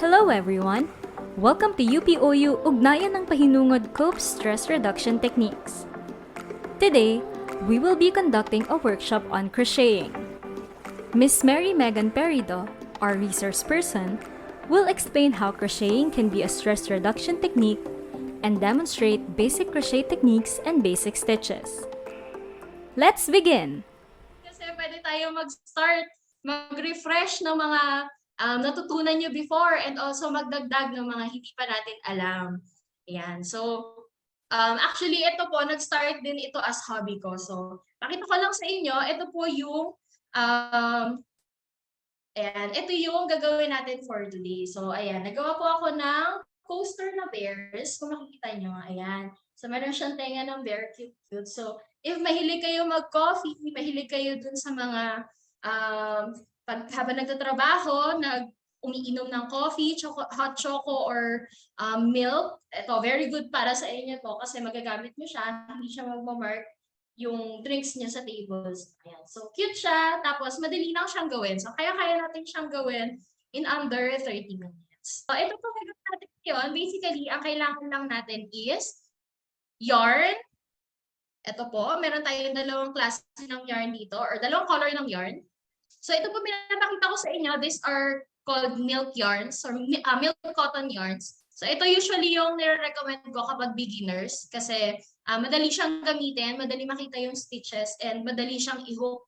Hello everyone! Welcome to UPOU Ugnayan ng Pahinungod Cope Stress Reduction Techniques. Today, we will be conducting a workshop on crocheting. Miss Mary Megan Perido, our resource person, will explain how crocheting can be a stress reduction technique and demonstrate basic crochet techniques and basic stitches. Let's begin! Kasi pwede tayo mag-start, mag-refresh ng mga natutunan nyo before and also magdagdag ng mga hindi pa natin alam. Ayan. So, actually, ito po, nag-start din ito as hobby ko. So, pakita ko lang sa inyo, ito po yung ayan, ito yung gagawin natin for today. So, ayan, nagawa po ako ng coaster na bears. Kung makikita nyo, ayan. So, meron siyang tenga ng bear, cute. So, if mahilig kayo mag-coffee, mahilig kayo dun sa mga habang nagtatrabaho, umiinom ng coffee, hot choco, or milk, ito, very good para sa inyo to kasi magagamit mo siya, hindi siya magmamark yung drinks niya sa tables. Ayan. So, cute siya. Tapos, madali lang siyang gawin. So, kaya natin siyang gawin in under 30 minutes. So, ito po gagawin natin ngayon. Basically, ang kailangan lang natin is yarn. Ito po, meron tayong dalawang klase ng yarn dito or dalawang color ng yarn. So, ito po pinapakita ko sa inyo. These are called milk yarns or milk cotton yarns. So, ito usually yung nire-recommend ko kapag beginners kasi madali siyang gamitin, madali makita yung stitches, and madali siyang i-hook.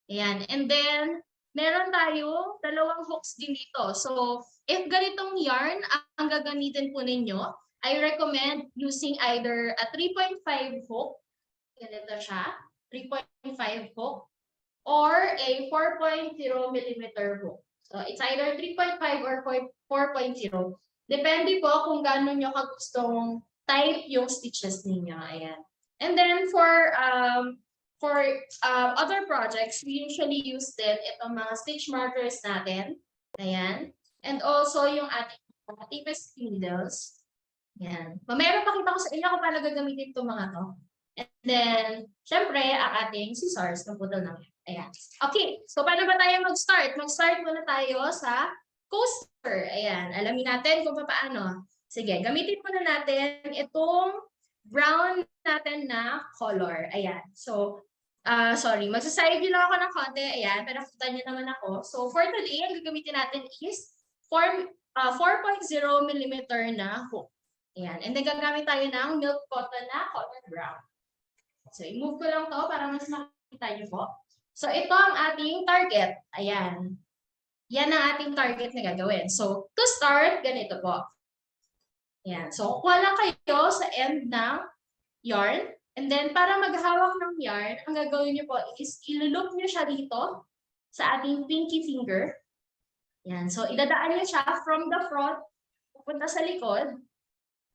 Ayan. And then, meron tayo dalawang hooks din dito. So, if ganitong yarn ang gagamitin po ninyo, I recommend using either a 3.5 hook, ganito siya, 3.5 hook, or a 4.0 millimeter hook. So, it's either 3.5 or 4.0. Depende po kung gaano nyo kagustong type yung stitches ninyo. Ayan. And then for other projects, we usually use din itong mga stitch markers natin. Ayan. And also yung ating tapestry needles. Ayan. Mamaya pakita ko sa inyo kung paano gagamitin itong mga to. And then, syempre, ang ating scissors ng putol ng ayan. Okay, so paano ba tayo mag-start? Mag-start muna tayo sa coaster. Ayan, alamin natin kung paano. Sige, gamitin muna natin itong brown natin na color. Ayan, so, sorry, magsaside lang ako ng konti. Ayan, pero kita niyo naman ako. So, for today, ang gagamitin natin is 4.0 millimeter na hook. Ayan, and then gagamit tayo ng milk cotton na color brown. So, i-move ko lang to para mas makita niyo po. So, ito ang ating target. Ayan. Yan ang ating target na gagawin. So, to start, ganito po. Ayan. So, kuha lang kayo sa end ng yarn. And then, para maghawak ng yarn, ang gagawin niyo po is ilulup niyo siya dito sa ating pinky finger. Ayan. So, idadaan niyo siya from the front pupunta sa likod.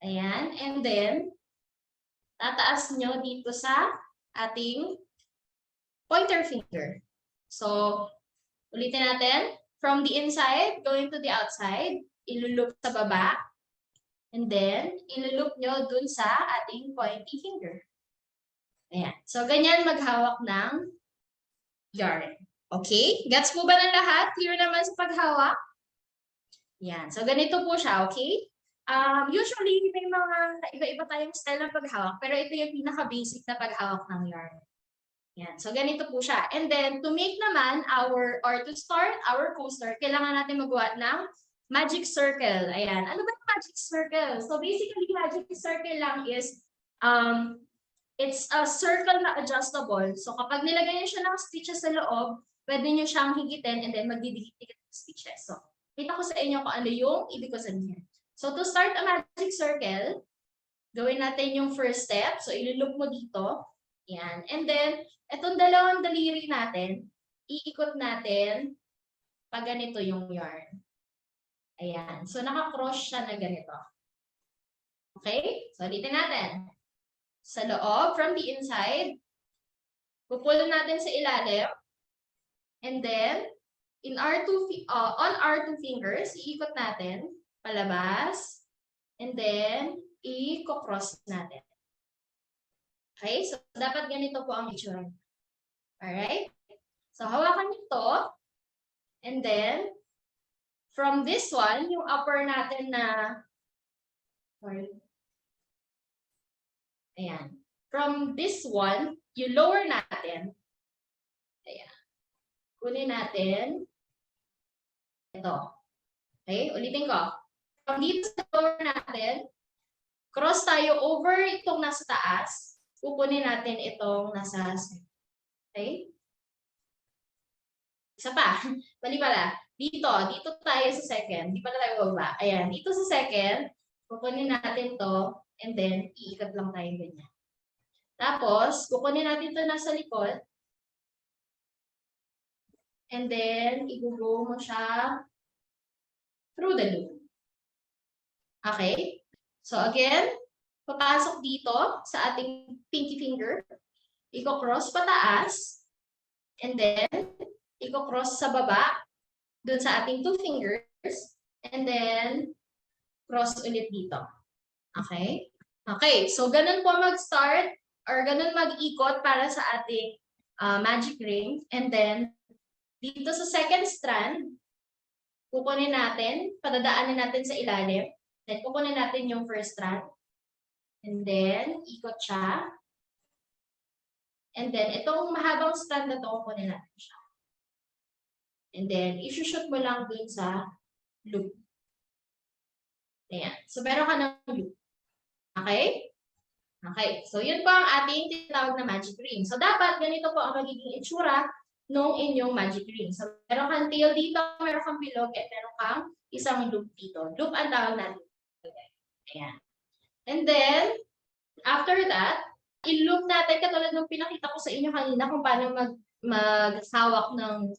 Ayan. And then, tataas nyo dito sa ating pointer finger. So, ulitin natin. From the inside, going to the outside, ilulup sa baba. And then, ilulup nyo dun sa ating pointy finger. Ayan. So, ganyan maghawak ng yarn. Okay? Gets mo ba ng lahat? Clear naman sa paghawak? Ayan. So, ganito po siya. Okay? Usually, may mga iba-iba tayong style ng paghawak, pero ito yung pinaka-basic na paghawak ng yarn. Yan. So, ganito po siya. And then, to make naman to start our coaster, kailangan natin magawa ng magic circle. Ayan. Ano ba yung magic circle? So, basically, magic circle lang is, it's a circle na adjustable. So, kapag nilagay niyo siya ng stitches sa loob, pwede niyo siyang higitin and then magdidikit-dikit ng stitches. So, kita ko sa inyo kung ano yung ibig ko sabihin. So, to start a magic circle, gawin natin yung first step. So, ilulup mo dito. Yan. And then, itong dalawang daliri natin, iikot natin pag ganito yung yarn. Ayan. So, naka-cross siya na ganito. Okay? So, ulitin natin. Sa loob, from the inside, pupulo natin sa ilalim. And then, on our two fingers, iikot natin palabas. And then, i-cross natin. Okay? So, dapat ganito po ang itsura. Alright? So, hawakan niyo to. And then, from this one, yung upper natin na, sorry. Ayan. From this one, yung lower natin, ayan. Kunin natin ito. Okay, ulitin ko. From dito sa lower natin, cross tayo over itong nasa taas, kukunin natin itong nasa center. Okay? Isa pa. Mali pala. Dito tayo sa second. Di pala tayo bababa. Ayan, dito sa second, kukunin natin to and then iikot lang tayo ganyan. Tapos, kukunin natin ito nasa likod. And then, i-go mo siya through the loop. Okay? So again, papasok dito sa ating pinky finger. Iko-cross pataas. And then, iko-cross sa baba. Dun sa ating 2 fingers. And then, cross ulit dito. Okay? Okay, so ganun po mag-start or ganun mag-ikot para sa ating magic ring. And then, dito sa second strand, kukunin natin, padadaanin natin sa ilalim. Then, kukunin natin yung first strand. And then, ikot siya. And then, itong mahabang strand na ito, kukunin natin siya. And then, isushoot mo lang dun sa loop. Ayan. So, meron ka ng loop. Okay? Okay, so yun po ang ating tinatawag na magic ring. So dapat ganito po ang magiging itsura ng inyong magic ring. So meron kang tail dito, meron kang bilog, at meron kang isang loop dito. Loop ang tawag natin. Ayan. And then, after that, i-loop natin katulad ng pinakita ko sa inyo kanina kung paano maghawak ng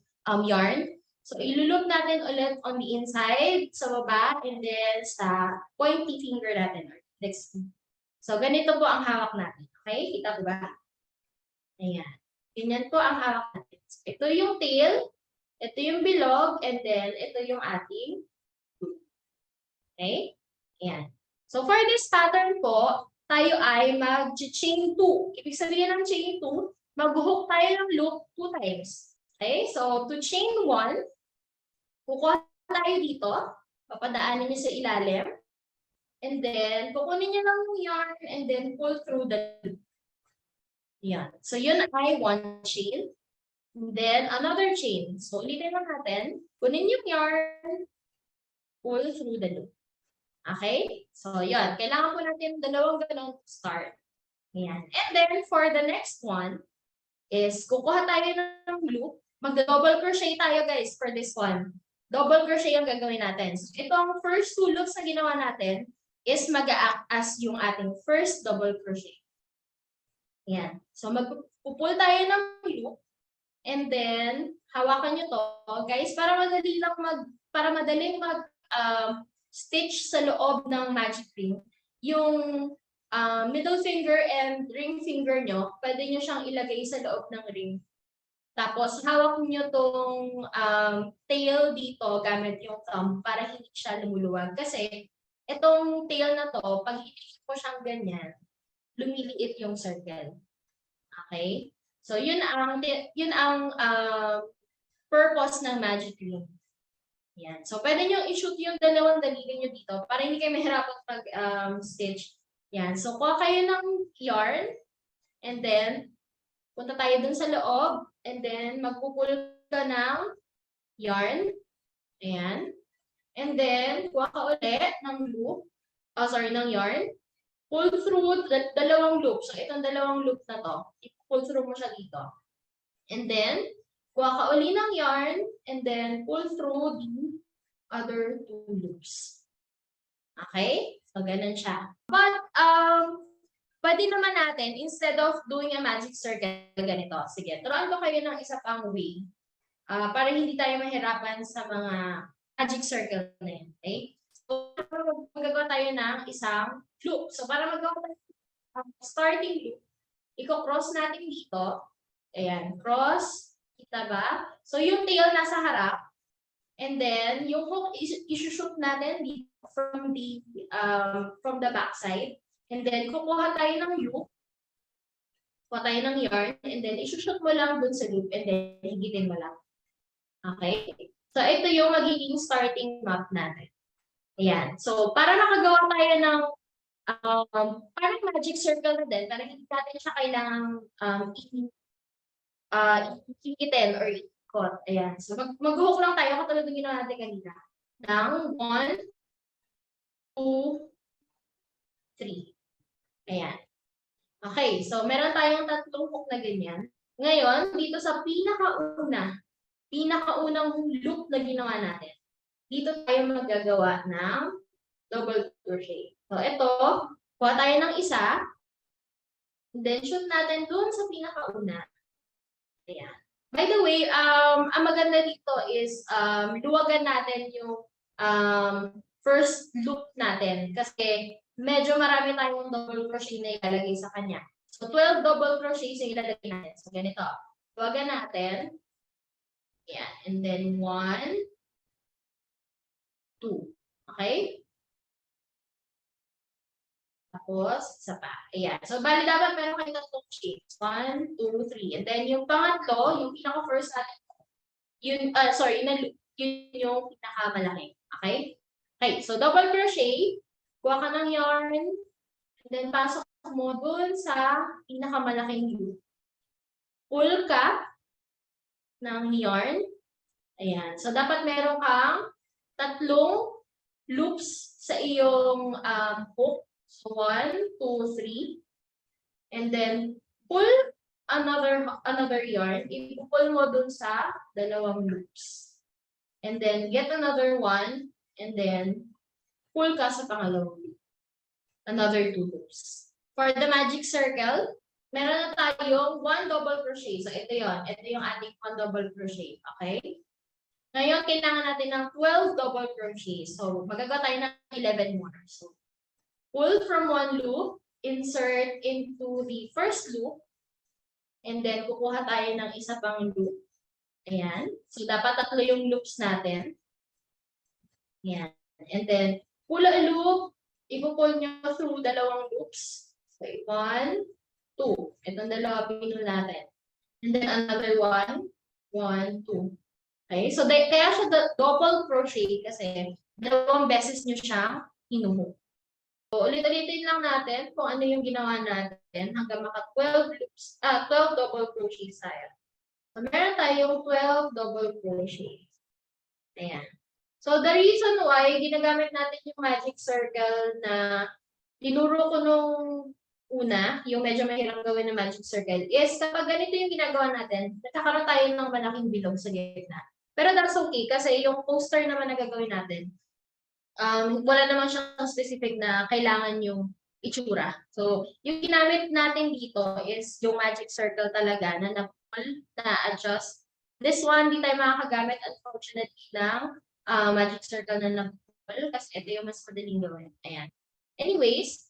yarn. So i-loop natin ulit on the inside, sa baba, and then sa pointy finger natin. Next. So, ganito po ang hawak natin. Okay? Kita po ba? Ayan. Ganyan po ang hawak natin. So, ito yung tail, ito yung bilog, and then ito yung ating loop. Okay? Ayan. So, for this pattern po, tayo ay mag-chain 2. Ibig sabihin ng chain 2, mag-hook tayo ng loop 2 times. Okay? So, to chain 1, kukuha tayo dito, papadaanin niyo sa ilalim. And then, kukunin niyo lang yung yarn and then pull through the loop. Yan. So, yun ay one chain. And then, another chain. So, ulitin lang natin. Kunin yung yarn, pull through the loop. Okay? So, yun. Kailangan po natin dalawang ganun to start. Yan. And then, for the next one, is kukuha tayo ng loop. Mag-double crochet tayo, guys, for this one. Double crochet ang gagawin natin. So, itong first 2 loops na ginawa natin, is mag-a-act as yung ating first double crochet. Ayan. So, magpupul tayo ng loop. And then, hawakan nyo to, guys, para madaling stitch sa loob ng magic ring. Yung middle finger and ring finger nyo, pwede nyo siyang ilagay sa loob ng ring. Tapos, hawak nyo tong tail dito gamit yung thumb para hindi siya lumuluwag. Kasi, itong tail na to, pag itikip ko siyang ganyan, lumiliit yung circle. Okay? So, yun ang purpose ng magic ring. Yan. So, pwede nyo i-shoot yung dalawang daliri nyo dito para hindi kayo mahirapan mag-stitch. Yan. So, kuha kayo ng yarn and then, punta tayo dun sa loob and then, magpupulot ka ng yarn. Ayan. And then, kuha ka ulit ng loop. Ng yarn. Pull through dalawang loop. So, itong dalawang loop na to. I-pull through mo siya dito. And then, kuha ka uli ng yarn. And then, pull through the other 2 loops. Okay? So, ganun siya. But, pwede naman natin, instead of doing a magic circle, ganito. Sige, turuan ko kayo ng isa pang way. Para hindi tayo mahirapan sa mga magic circle na yun. Okay? So, magagawa tayo ng isang loop. So, para magawa tayo ng starting loop, i-cross natin dito. Ayan, cross. Kita ba? So, yung tail nasa harap. And then, yung hook, isushoot natin dito from the back side. And then, kukuha tayo ng loop. Kuha tayo ng yarn. And then, isushoot mo lang dun sa loop. And then, higitin mo lang. Okay? So, ito yung magiging starting map natin. Ayan. So, para makagawa tayo ng parang magic circle na din, parang hindi natin siya kailangang ikitin or ikot. Ayan. So, mag-hook lang tayo katulad ng ginawa natin kanina. Ng 1, 2, 3. Ayan. Okay. So, meron tayong tatlong hook na ganyan. Ngayon, dito sa pinakaunang loop na ginawa natin, dito tayo maggagawa ng double crochet. So, ito, kuha tayo ng isa, then shoot natin dun sa pinakauna. Ayan. By the way, ang maganda dito is luwagan natin yung first loop natin kasi medyo marami tayong double crochet na ilalagay sa kanya. So, 12 double crochets yung ilalagay natin. So, ganito. Luwagan natin. Ayan. And then 1, 2. Okay? Tapos, isa pa. Ayan. So, bali dapat meron kayo tatlong shapes. 1, 2, 3. And then, yung pangatlo, yung pinaka-first natin, yun yung pinakamalaki. Okay? Okay. So, double crochet. Kuha ka ng yarn. And then, pasok mo dun sa pinakamalaking loop. Pull ka ng yarn. Ayan. So, dapat meron kang tatlong loops sa iyong hook. So, 1, 2, 3. And then, pull another yarn. Ipupull mo dun sa dalawang loops. And then, get another one. And then, pull ka sa pangalawang loop. Another 2 loops. For the magic circle, meron na tayong 1 double crochet. So, ito yon. Ito yung ating 1 double crochet. Okay? Ngayon, kailangan natin ng 12 double crochet. So, magagawa tayo ng 11 more. So, pull from one loop, insert into the first loop, and then kukuha tayo ng isa pang loop. Ayan. So, dapat tatlo yung loops natin. Ayan. And then, pull a loop, ipupull nyo through dalawang loops. So, 1, 2. Itong dalawa pinul natin. And then, another 1, 1, 2. Okay? So, kaya siya double crochet kasi dalawang beses nyo siyang hinuhook. So, ulit-ulitin lang natin kung ano yung ginawa natin hanggang maka 12 double crochets tayo. So, meron tayong 12 double crochets. Ayan. So, the reason why ginagamit natin yung magic circle na tinuro ko nung una, yung medyo mahirap gawin na magic circle, is kapag ganito yung ginagawa natin, nagkakaroon tayo ng malaking bilog sa gitna. Pero that's okay kasi yung poster naman na gagawin natin, wala naman siyang specific na kailangan yung itsura. So, yung ginamit natin dito is yung magic circle talaga na na-adjust. This one, di tayo makakagamit unfortunately ng magic circle na na-pull kasi ito yung mas madaling gawin. Ayan. Anyways,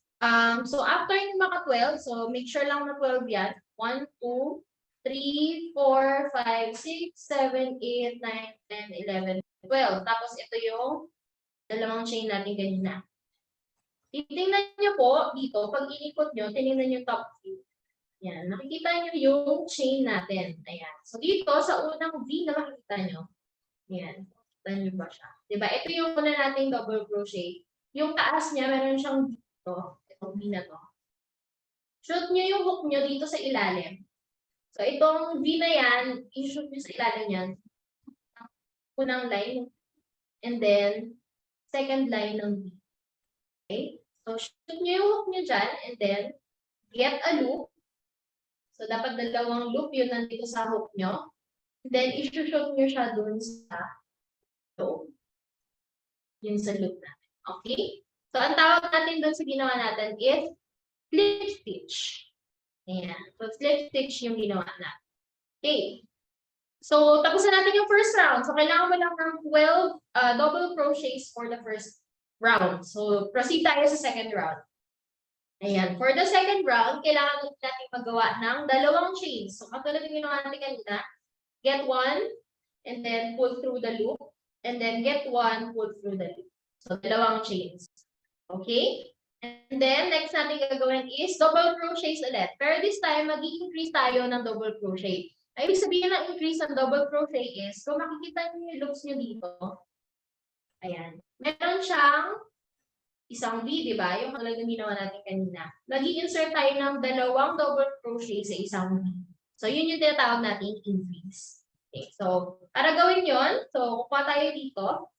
so after yung maka 12, so make sure lang na 12 yan. 1, 2, 3, 4, 5, 6, 7, 8, 9, 10, 11, 12. Tapos ito yung dalawang chain natin kanina. Titingnan nyo po dito, pag iikot nyo, tinignan nyo top view. Yan, nakikita nyo yung chain natin. Ayan. So dito, sa unang V na makikita nyo, yan, nakikita nyo ba siya? Diba? Ito yung una nating double crochet. Yung taas niya, meron siyang dito, itong V na to. Shoot nyo yung hook nyo dito sa ilalim. So itong V na yan, i-shoot nyo sa ilalim yan. Unang line, and then, second line ng V. Okay? So, shoot nyo yung hook nyo dyan, and then, get a loop. So, dapat dalawang loop yun nandito sa hook nyo. And then, i-shoot nyo siya dun sa loop. Yun sa loop natin. Okay? So, ang tawag natin dun sa ginawa natin is slip stitch. Ayan. So, slip stitch yung ginawa natin. Okay. So, tapos na natin yung first round. So, kailangan mo lang ng 12 double crochets for the first round. So, proceed tayo sa second round. Ayan. For the second round, kailangan natin magawa ng dalawang chains. So, katulad yung ginawa natin kanina, get one, and then pull through the loop, and then get one, pull through the loop. So, dalawang chains. Okay? And then, next natin gagawin is double crochets ulit. Pero this time, mag-i-increase tayo ng double crochet. Ay, ibig sabihin ng increase ng double crochet is, kung makikita niyo yung loops niyo dito, ayan, meron siyang isang V, di ba? Yung talagang ginawa natin kanina. Nag-i-insert tayo ng dalawang double crochet sa isang V. So, yun yung tinatawag nating increase. Okay, so, para gawin yon, so, kukuha tayo dito,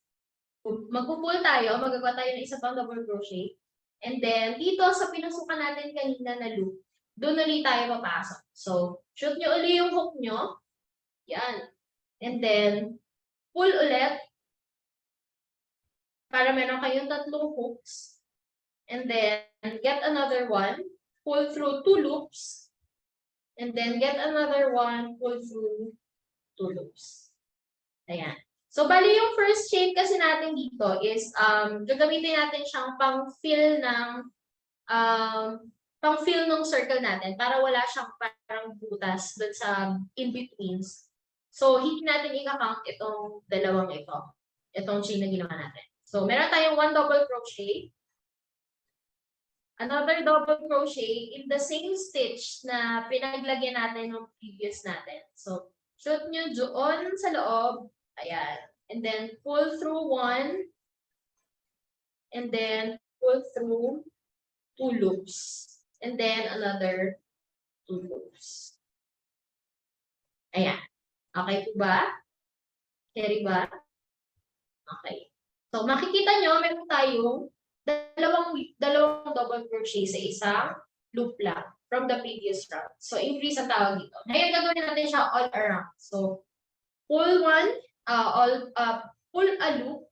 magpupull tayo, magagawa tayo ng isa pang double crochet, and then, dito sa pinasukan natin kanina na loop, doon ulit tayo papasok. So, shoot nyo ulit yung hook nyo, yan. And then, pull ulit, para meron kayong tatlong hooks. And then, get another one, pull through 2 loops. And then, get another one, pull through 2 loops. Ayan. So, bali yung first shape kasi natin dito is, gagamitin natin siyang pang-fill ng circle natin para wala siyang parang butas dun sa in-betweens. So, hindi natin i-count itong dalawang ito. Itong chain na ginawa natin. So, meron tayong 1 double crochet, another double crochet in the same stitch na pinaglagyan natin ng previous natin. So, shoot nyo doon sa loob. Ayan. And then, pull through 1. And then, pull through 2 loops. And then, another 2 loops. Ayan. Okay po ba? Carry ba? Okay. So, makikita nyo, meron tayong dalawang double crochet sa isang loop lang from the previous round. So, increase ang tawag dito. Ngayon, gagawin natin siya all around. So, pull a loop,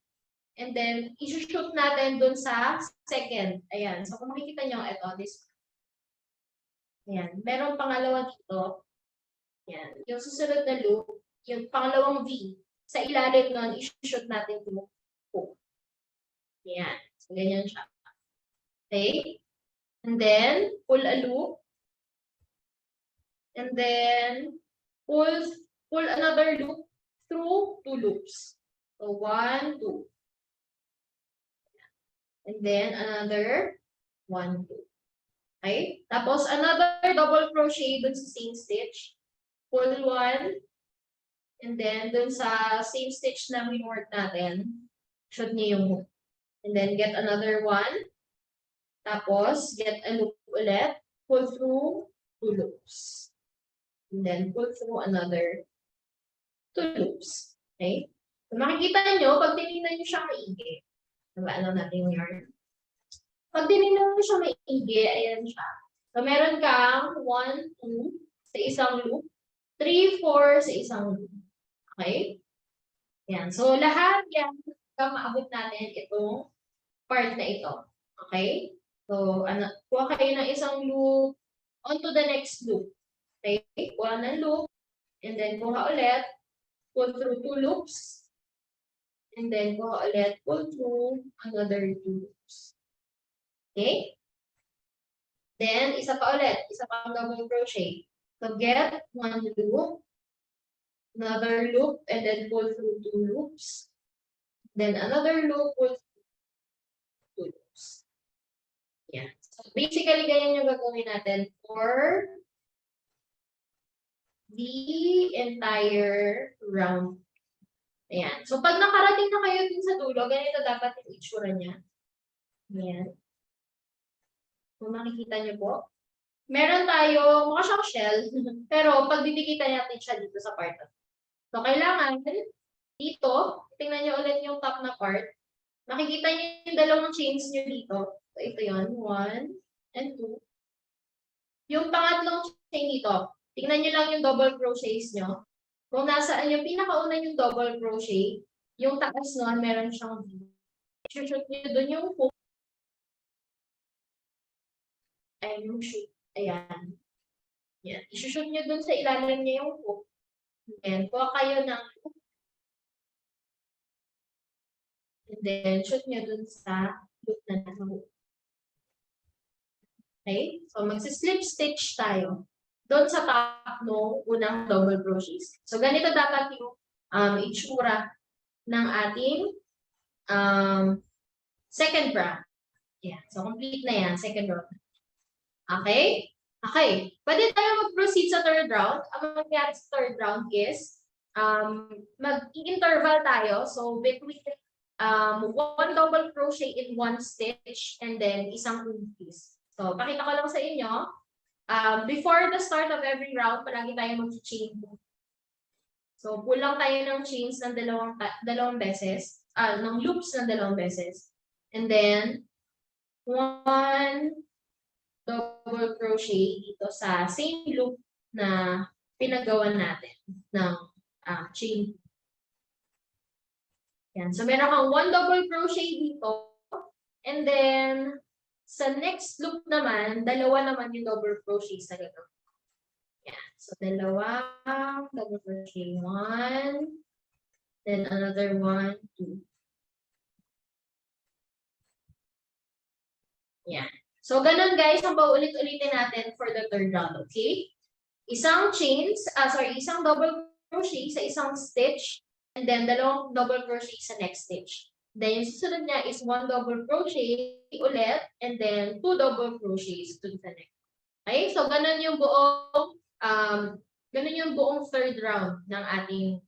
and then, isushoot natin dun sa second. Ayan. So, kung makikita nyo, ito, this. Ayan. Meron pangalawa dito. Ayan. Yung susunod na loop, yung pangalawang V, sa ilalim nun, isushoot natin yung hook. Ayan. So, ganyan siya. Okay? And then, pull a loop. And then, pull another loop through 2 loops. So, 1, 2. And then, another 1, 2. Okay? Tapos, another double crochet dun sa same stitch. Pull 1. And then, dun sa same stitch na winwork natin, shoot niyo yung hook. And then, get another 1. Tapos, get a loop ulit. Pull through 2 loops. And then, pull through another 2 loops. Okay? So, makikita nyo, pag tinignan nyo siya maigi, ano natin yung yarn? Pag tinignan mo siya maigi, ayan siya. So, meron kang 1, 2 sa isang loop, 3, 4 sa isang loop. Okay? Yan. So, lahat yan, maabot natin itong part na ito. Okay? So, kuha kayo ng isang loop onto the next loop. Okay? Kuha ng loop, and then kuha ulit, pull through 2 loops, and then kuha ulit, pull through another 2 loops. Okay? Then, isa pa ulit, isa pa double crochet. So, get 1 loop, another loop, and then pull through 2 loops. Then, another loop, pull through 2 loops. Yeah. So, basically, ganyan yung gagawin natin for the entire round. Ayan. So, pag nakarating na kayo din sa dulo, ganito dapat yung itsura niya. Ayan. Kung makikita niyo po. Meron tayo, mukha siyang shell, pero pag didikitan natin siya dito sa part. So, kailangan dito, tingnan niyo ulit yung top na part. Makikita niyo yung dalawang chains niyo dito. So, ito yun. 1 and 2. Yung pangatlong chain dito, tingnan niyo lang yung double crochets niyo. Kung nasaan yung pinakauna yung double crochet, yung taas nun, meron siyang V. Shoot niyo dun yung hook. Ayan yung shoot. Ayan. Yan. Isushoot niyo dun sa ilalim niya yung hook. And kuha kayo ng hook. And then, shoot niyo dun sa loop na nasa hook. Okay? So, magsislip stitch tayo doon sa top no unang double crochets. So, ganito dapat yung itsura ng ating second round. Yeah. So, complete na yan. Second round. Okay? Okay, pwede tayo mag-proceed sa third round. Ang mangyayari sa third round is, mag-interval tayo. So, between one double crochet in one stitch and then isang increase. So, pakita ko lang sa inyo. Before the start of every round, palagi tayo mag-chain. So, pull lang tayo ng chains ng dalawang beses, ng loops ng dalawang beses. And then, one double crochet dito sa same loop na pinagawa natin ng chain. Yan. So, meron kang one double crochet dito. And then, sa next loop naman, dalawa naman yung double crochet sa gano'n. Yan. So, dalawang double crochet. One. Then, another one, two. Yan. So, ganun guys, ang paulit-ulitin natin for the third round, okay? Isang isang double crochet sa isang stitch, and then dalawang double crochet sa next stitch. Then, yung susunod niya is one double crochet ulit, and then two double crochets to the next. Okay? So, ganun yung buong third round ng ating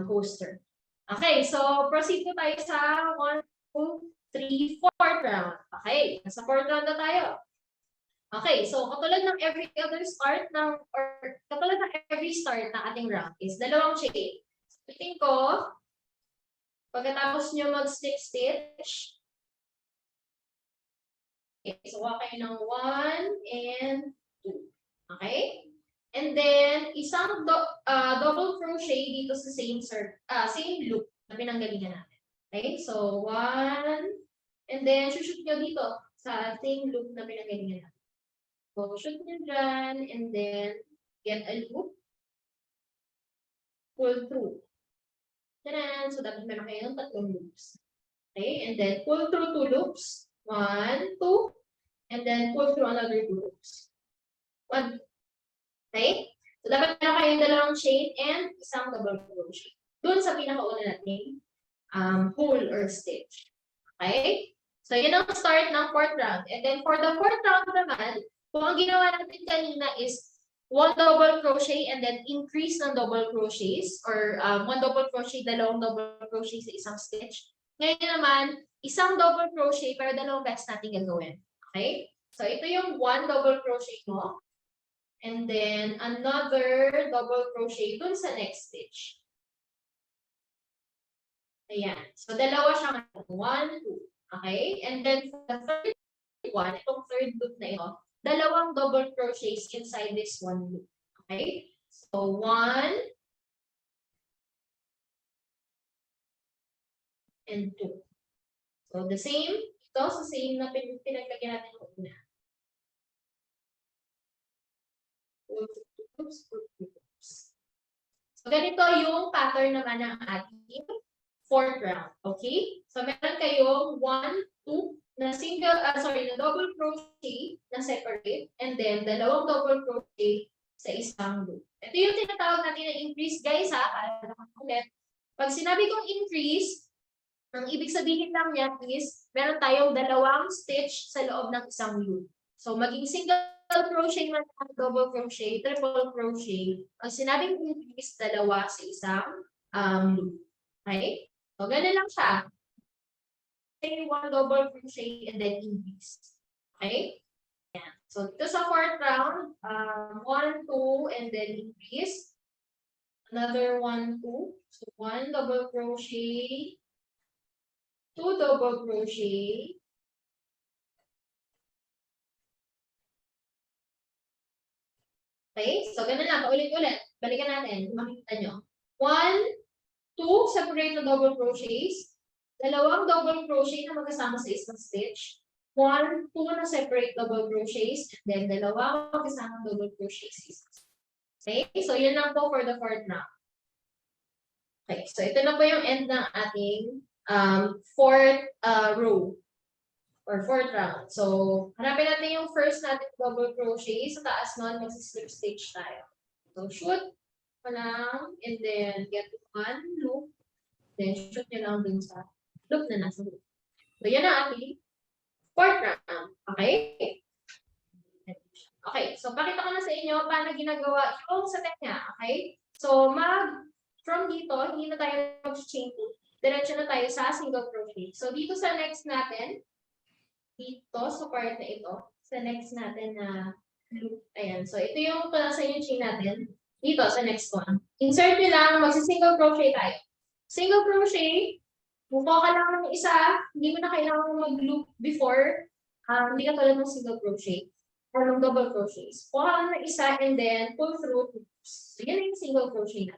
poster. Okay, so proceed po tayo sa 1, 2, 3, 4th round. Okay, nasa 4th round na tayo. Okay, so katulad ng every start ng ating round is dalawang chain. Pitin ko, pagkatapos nyo mag-slip stitch, okay, so kuha kayo ng 1 and 2. Okay? And then, isang double crochet dito sa same loop na pinanggalingan natin. Okay? So, 1, and then, shoot nyo dito sa same loop na pinanggalingan natin. So, shoot nyo dyan, and then, get a loop. Pull through. Tanan! So, dapat meron kayo ng 3 loops. Okay? And then, pull through 2 loops. 1, 2, and then, pull through another 2 loops. 1. Okay? So, dapat meron kayong dalawang chain and isang double crochet. Doon sa pinakauna natin, hole or stitch. Okay? So, yun ang start ng 4th round. And then, for the 4th round naman, kung ang ginawa natin kanina is one double crochet and then increase ng double crochets or one double crochet, dalawang double crochet sa isang stitch. Ngayon naman, isang double crochet pero dalawang beses natin gagawin. Okay? So, ito yung one double crochet mo. And then, another double crochet dun sa next stitch. Ayan. So, dalawa siyang 1, 2. Okay? And then, for the third one, itong third loop na ito, dalawang double crochets inside this one loop. Okay? So, 1 and 2. So, the same. Ito, sa same na pinaglagyan natin ng una. So, ganito yung pattern naman ng ating 4th round. Okay? So, meron kayong 1, 2 na na double crochet na separate and then dalawang double crochet sa isang loop. Ito yung tinatawag natin na increase, guys, ha? Ulit. Pag sinabi kong increase, ang ibig sabihin lang niya is meron tayong dalawang stitch sa loob ng isang loop. So, maging single crochet man, double crochet, triple crochet. Pag sinabing increase, dalawa sa isang loop. Okay? So, ganun lang siya. One double crochet and then increase. Okay? Yeah. So, ito sa 4th round, 1, 2, and then increase. Another 1, 2. So, 1 double crochet, 2 double crochet, okay? So, ganun lang. Paulit-ulit. Balikan natin. Makikita nyo. 1, 2 separate na double crochets. Dalawang double crochet na magkasama sa isang stitch. 1, 2 na separate double crochets. And then, dalawang magkasama double crochets. Okay? So, yun lang po for the 4th round. Okay. So, ito na po yung end ng ating 4th row. Or 4th round. So, hanapin natin yung first natin double crochet. Sa taas nun, mag-slip stitch tayo. So, shoot pa lang, and then get one loop. Then, shoot nyo lang dun sa loop na nasa loop. So, yan ang ating 4th round. Okay? Okay, so pakita ko na sa inyo paano ginagawa yung sa niya, okay? So, from dito, hindi na tayo mag-chain 2. Diretso na tayo sa single crochet. So, dito sa next natin, dito sa part na ito, sa next natin na loop, ayan. So, ito yung pala sa yung chain natin. Dito sa next one. Insert nyo lang, magsi-single crochet tayo. Single crochet, buka ka lang ng isa, hindi mo na kailangan mag-loop before, hindi ka tulad ng single crochet or ng double crochets. Kuha ka lang ng isa and then pull through loops. So, yan yung single crochet na.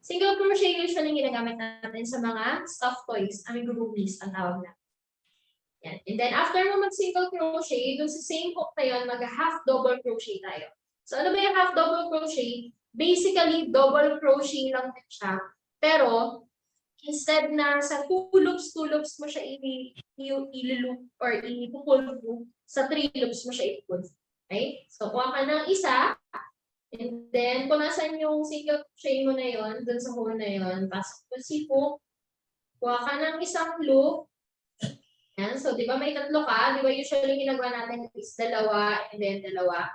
Single crochet usually ginagamit natin sa mga stuffed toys, amigurumis ang tawag na. Yan. And then after mo mag-single crochet, dun sa same hook na yun, mag-half double crochet tayo. So ano ba yung half double crochet? Basically, double crochet lang din siya. Pero, instead na sa 2 loops mo siya i-loop or i-pull through, sa 3 loops mo siya i-pull. Okay? So, kuha ka ng isa, and then, kung nasan yung single crochet mo na yon, dun sa hole na yon, pasok mo si hook, kuha ka ng isang loop, yan. So, di ba may tatlo ka? Di ba usually ginagawa natin is dalawa and then dalawa.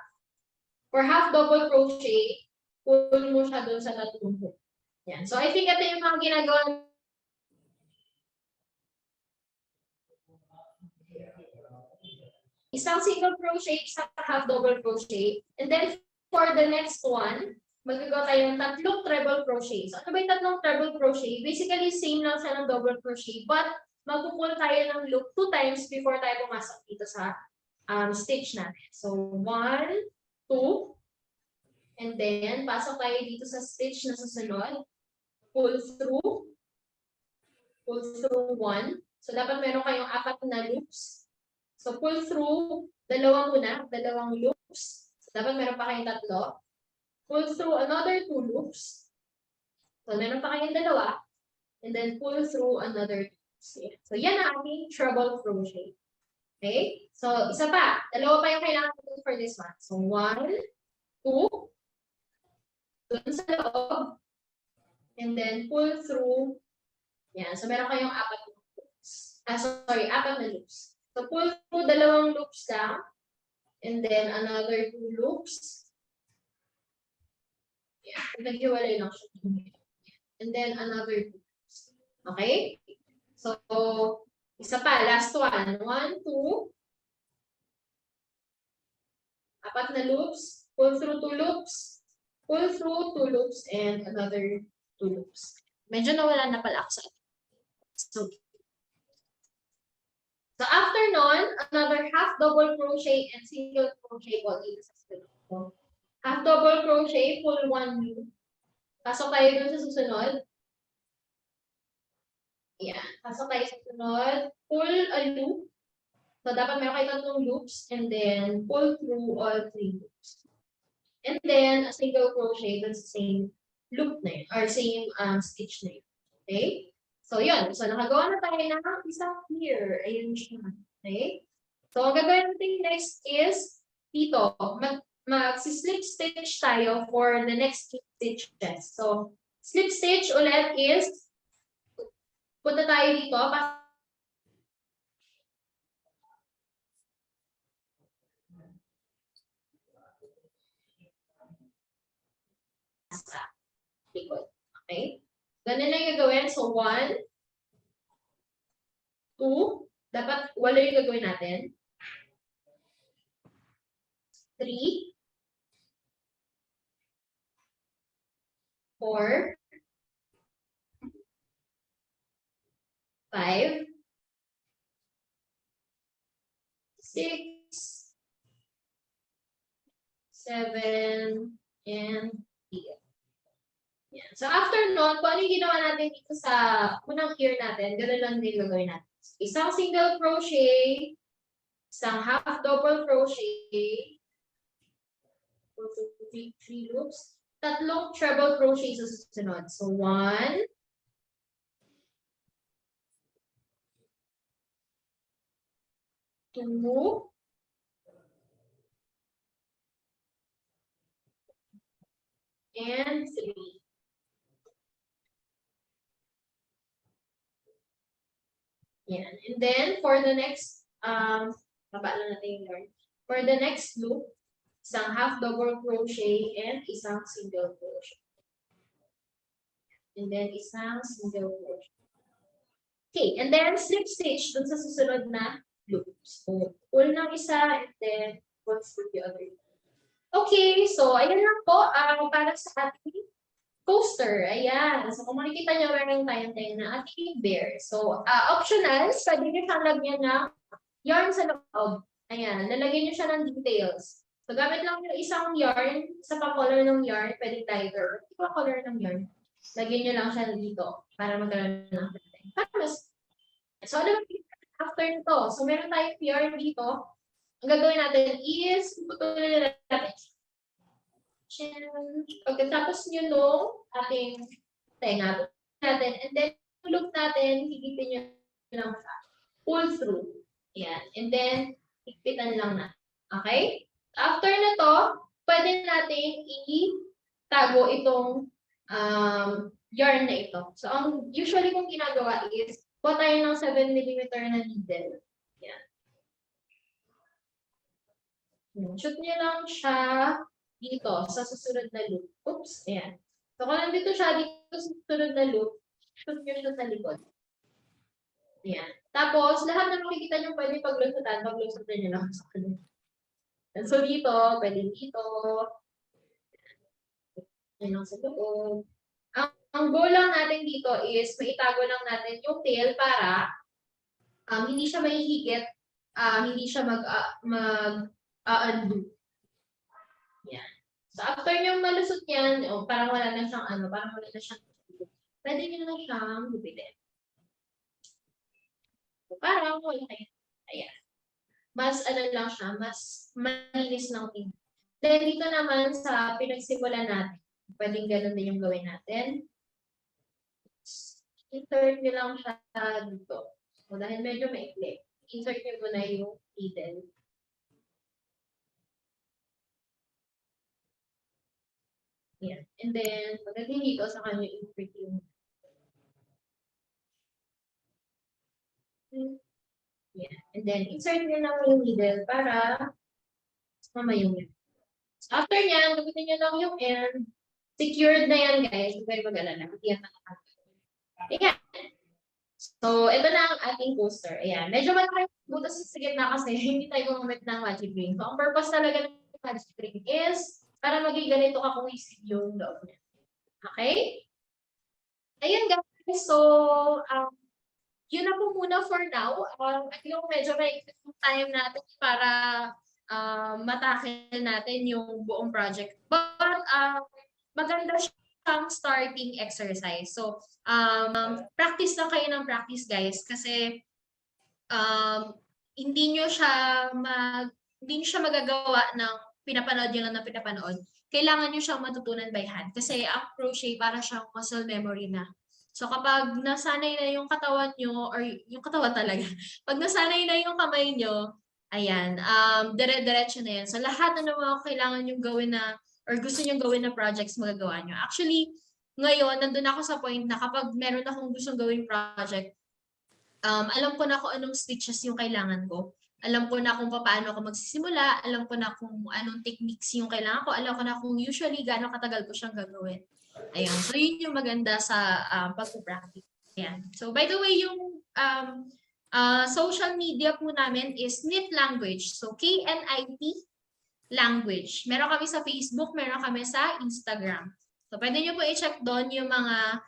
For half double crochet, pull mo siya dun sa tatlong hook. Yan. So, I think ito yung mga ginagawa. Isang single crochet, isang half double crochet. And then, for the next one, magagawa tayo ng tatlong treble crochet. So, ano ba yung tatlong treble crochet? Basically, same lang siya ng double crochet, but magpupul tayo ng loop 2 times before tayo pumasok dito sa stitch natin. So, 1, 2, and then, pasok tayo dito sa stitch na susunod. Pull through 1. So, dapat meron kayong 4 na loops. So, pull through, dalawang loops. So, dapat meron pa kayong 3. Pull through another 2 loops. So, meron pa kayong 2. And then, pull through another 2. So, yan ang ating treble crochet. Okay? So, isa pa. Dalawa pa yung kailangan natin for this one. So, 1, 2. Dun sa loob. And then, pull through. Yan. So, meron kayong 4 na loops. 4 na loops. So, pull through 2 loops lang. And then, another 2 loops. Yan. Naghiwalay lang siya. And then, another 2 loops. Okay? So, isa pa, last one. 1, 2. 4 na loops. Pull through 2 loops. Pull through 2 loops and another 2 loops. Medyo nawala na pala ako sa So, after nun, another half double crochet and single crochet ulit sa susunod. Half double crochet, pull 1 loop. Pasok tayo dun sa susunod. Yan. Pasok tayo sa susunod. Pull a loop. So, dapat meron kayo 3 loops and then pull through all 3 loops. And then, a single crochet dun sa same loop na yun, or same stitch na yun. Okay? So, yun. So, nakagawa na tayo ng isang here. Ayun siya. Okay? So, ang gagawin natin next is, dito, mag-slip stitch tayo for the next 2 stitches. So, slip stitch ulit is, punta tayo dito, sa likod. Okay? Ganun lang yung gagawin. So, 1, 2, dapat 8 yung gagawin natin. 3, 4, 5, 6, 7, and 8. Yan. So, after nun, kung ano yung ginawa natin dito sa unang ear natin, gano'n lang din gagawin natin. Isang single crochet, isang half double crochet, 3 loops, 3 treble crochet sa susunod. So, 1, 2, and 3. Yan. And then, for the next, baba lang natin yung yarn. For the next loop, isang half double crochet, and isang single crochet. And then isang single crochet. Okay, and then slip stitch dun sa susunod na loop. So, pull ng isa and then pull through the other. Okay, so ayan lang po para sa ating coaster. Ayan. So, kung makikita nyo, meron tayong na ating bear. So, optional, pwede nyo siyang lagyan ng yarn sa loob. Ayan, lalagyan nyo siya ng details. So, gamit lang yung isang yarn, sa pa-color ng yarn, pwede tiger. Pa-color ng yarn. Lagyan nyo lang siya dito para magkaroon ng pattern. Tapos, so ano ba after nito? So, meron tayong yarn dito. Ang gagawin natin is, putulin natin. Pagkatapos nyo nung ating tenga natin, and then loop natin, higipin nyo lang siya. Pull through. Ayan. And then, higpitan lang na. Okay? After na to, pwede natin itago itong yarn na ito. So, ang usually kong ginagawa is, kuha tayo ng 7mm na needle. Ayan. Shoot nyo lang siya dito sa susunod na loop. Oops, ayan. So, kung nandito siya dito sa susunod na loop, shoot nyo siya sa likod. Ayan. Tapos, lahat na makikita nyo pwede paglusutan nyo lang sa kanila. So, dito, pwede dito. Ayan lang sa loob. Ang goal lang natin dito is maitago lang natin yung tail para hindi siya mahihigit, hindi siya mag-undo. Yan. So, after nyo malusot yan, parang wala na siyang parang wala na siyang pwede nyo na siyang lupitin. So, parang wala na yan. Ayan. Mas lang siya, mas malinis ng tingin. Then, dito naman sa pinagsimulan natin, pwedeng ganun din yung gawin natin. Insert nyo lang siya dito. So, dahil medyo maikli, insert nyo muna yung needle. Yan. And then, pagdating dito, sa kanya insert yung yan. And then, insert nyo lang yung needle para mamayong yan. So, after nyan, gamitin nyo lang yung end. Secured na yan, guys. Huwag kayo mag-alala. Yan. Ayan. So, ito na ang ating coaster. Ayan. Medyo malaki butas sa gitna kasi hindi tayo gumamit ng magic ring. So, ang purpose talaga ng magic ring is para maging ganito kakuisip yung loob niya. Okay? Ayan, guys. So, yun na po muna for now. Yung medyo may time natin para matakil natin yung buong project. But, maganda siyang starting exercise. So, practice lang kayo ng practice, guys. Kasi, hindi nyo siya magagawa ng pinapanood nyo lang na pinapanood. Kailangan nyo siyang matutunan by hand. Kasi ang crochet, para siyang muscle memory na. So, kapag nasanay na yung katawan nyo, or yung katawan talaga, pag nasanay na yung kamay nyo, ayan, dire-diretso na yan. So, lahat na mga kailangan yung gawin na or gusto nyo gawin na projects, magagawa nyo. Actually, ngayon, nandun ako sa point na kapag meron akong gustong gawing project, alam ko na kung anong stitches yung kailangan ko. Alam ko na kung paano ako magsisimula. Alam ko na kung anong techniques yung kailangan ko. Alam ko na kung usually gano'ng katagal ko siyang gagawin. Ayan. So, yun yung maganda sa pag-practice. Ayan. So, by the way, yung social media po namin is Knit Language. So, KNIT Language. Meron kami sa Facebook, meron kami sa Instagram. So, pwede nyo po i-check doon yung mga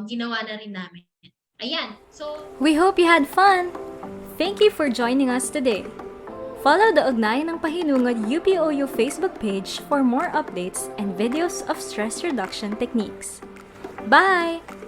ginawa na rin namin. Ayan. So, We hope you had fun! Thank you for joining us today. Follow the Ugnayan ng Pahinungad UPOU Facebook page for more updates and videos of stress reduction techniques. Bye!